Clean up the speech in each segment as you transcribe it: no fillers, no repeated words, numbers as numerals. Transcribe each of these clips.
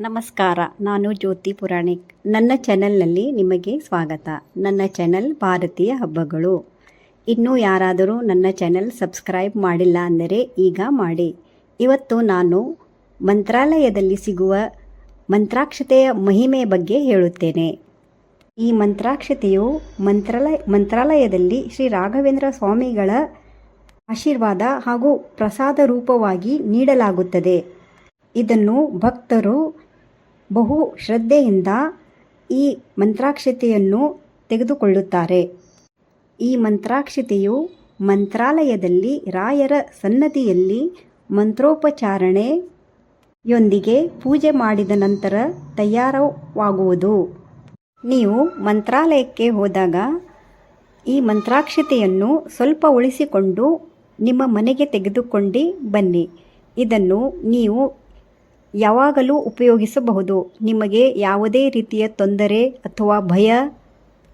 ನಮಸ್ಕಾರ, ನಾನು ಜ್ಯೋತಿ ಪುರಾಣಿಕ್. ನನ್ನ ಚಾನೆಲ್ನಲ್ಲಿ ನಿಮಗೆ ಸ್ವಾಗತ. ನನ್ನ ಚಾನೆಲ್ ಭಾರತೀಯ ಹಬ್ಬಗಳು. ಇನ್ನೂ ಯಾರಾದರೂ ನನ್ನ ಚಾನೆಲ್ ಸಬ್ಸ್ಕ್ರೈಬ್ ಮಾಡಿಲ್ಲ ಅಂದರೆ ಈಗ ಮಾಡಿ. ಇವತ್ತು ನಾನು ಮಂತ್ರಾಲಯದಲ್ಲಿ ಸಿಗುವ ಮಂತ್ರಾಕ್ಷತೆಯ ಮಹಿಮೆ ಬಗ್ಗೆ ಹೇಳುತ್ತೇನೆ. ಈ ಮಂತ್ರಾಕ್ಷತೆಯು ಮಂತ್ರಾಲಯದಲ್ಲಿ ಶ್ರೀ ರಾಘವೇಂದ್ರ ಸ್ವಾಮಿಗಳ ಆಶೀರ್ವಾದ ಹಾಗೂ ಪ್ರಸಾದ ರೂಪವಾಗಿ ನೀಡಲಾಗುತ್ತದೆ. ಇದನ್ನು ಭಕ್ತರು ಬಹು ಶ್ರದ್ಧೆಯಿಂದ ಈ ಮಂತ್ರಾಕ್ಷತೆಯನ್ನು ತೆಗೆದುಕೊಳ್ಳುತ್ತಾರೆ. ಈ ಮಂತ್ರಾಕ್ಷತೆಯು ಮಂತ್ರಾಲಯದಲ್ಲಿ ರಾಯರ ಸನ್ನದಿಯಲ್ಲಿ ಮಂತ್ರೋಪಚಾರಣೆಯೊಂದಿಗೆ ಪೂಜೆ ಮಾಡಿದ ನಂತರ ತಯಾರವಾಗುವುದು. ನೀವು ಮಂತ್ರಾಲಯಕ್ಕೆ ಹೋದಾಗ ಈ ಮಂತ್ರಾಕ್ಷತೆಯನ್ನು ಸ್ವಲ್ಪ ಉಳಿಸಿಕೊಂಡು ನಿಮ್ಮ ಮನೆಗೆ ತೆಗೆದುಕೊಂಡು ಬನ್ನಿ. ಇದನ್ನು ನೀವು ಯಾವಾಗಲೂ ಉಪಯೋಗಿಸಬಹುದು. ನಿಮಗೆ ಯಾವುದೇ ರೀತಿಯ ತೊಂದರೆ ಅಥವಾ ಭಯ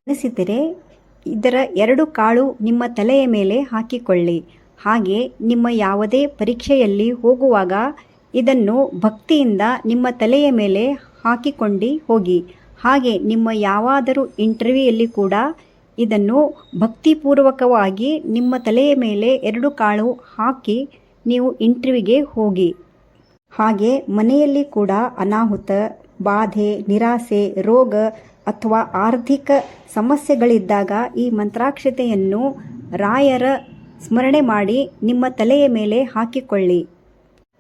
ಅನಿಸಿದರೆ ಇದರ 2 ಕಾಳು ನಿಮ್ಮ ತಲೆಯ ಮೇಲೆ ಹಾಕಿಕೊಳ್ಳಿ. ಹಾಗೆ ನಿಮ್ಮ ಯಾವುದೇ ಪರೀಕ್ಷೆಯಲ್ಲಿ ಹೋಗುವಾಗ ಇದನ್ನು ಭಕ್ತಿಯಿಂದ ನಿಮ್ಮ ತಲೆಯ ಮೇಲೆ ಹಾಕಿಕೊಂಡು ಹೋಗಿ. ಹಾಗೆ ನಿಮ್ಮ ಯಾವಾದರೂ ಇಂಟರ್ವ್ಯೂಯಲ್ಲಿ ಕೂಡ ಇದನ್ನು ಭಕ್ತಿಪೂರ್ವಕವಾಗಿ ನಿಮ್ಮ ತಲೆಯ ಮೇಲೆ 2 ಕಾಳು ಹಾಕಿ ನೀವು ಇಂಟರ್ವ್ಯೂಗೆ ಹೋಗಿ. ಹಾಗೆ ಮನೆಯಲ್ಲಿ ಕೂಡ ಅನಾಹುತ, ಬಾಧೆ, ನಿರಾಸೆ, ರೋಗ ಅಥವಾ ಆರ್ಥಿಕ ಸಮಸ್ಯೆಗಳಿದ್ದಾಗ ಈ ಮಂತ್ರಾಕ್ಷತೆಯನ್ನು ರಾಯರ ಸ್ಮರಣೆ ಮಾಡಿ ನಿಮ್ಮ ತಲೆಯ ಮೇಲೆ ಹಾಕಿಕೊಳ್ಳಿ.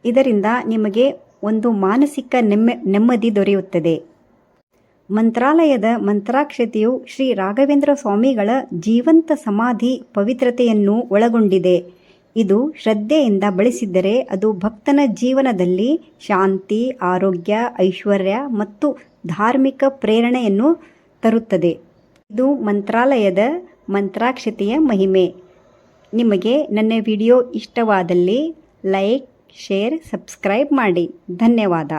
ಇದರಿಂದ ನಿಮಗೆ ಒಂದು ಮಾನಸಿಕ ನೆಮ್ಮದಿ ದೊರೆಯುತ್ತದೆ. ಮಂತ್ರಾಲಯದ ಮಂತ್ರಾಕ್ಷತೆಯು ಶ್ರೀ ರಾಘವೇಂದ್ರ ಸ್ವಾಮಿಗಳ ಜೀವಂತ ಸಮಾಧಿ ಪವಿತ್ರತೆಯನ್ನು ಒಳಗೊಂಡಿದೆ. ಇದು ಶ್ರದ್ಧೆಯಿಂದ ಬಳಸಿದರೆ ಅದು ಭಕ್ತನ ಜೀವನದಲ್ಲಿ ಶಾಂತಿ, ಆರೋಗ್ಯ, ಐಶ್ವರ್ಯ ಮತ್ತು ಧಾರ್ಮಿಕ ಪ್ರೇರಣೆಯನ್ನು ತರುತ್ತದೆ. ಇದು ಮಂತ್ರಾಲಯದ ಮಂತ್ರಾಕ್ಷತೆಯ ಮಹಿಮೆ. ನಿಮಗೆ ನನ್ನ ವಿಡಿಯೋ ಇಷ್ಟವಾದಲ್ಲಿ ಲೈಕ್, ಶೇರ್, ಸಬ್ಸ್ಕ್ರೈಬ್ ಮಾಡಿ. ಧನ್ಯವಾದ.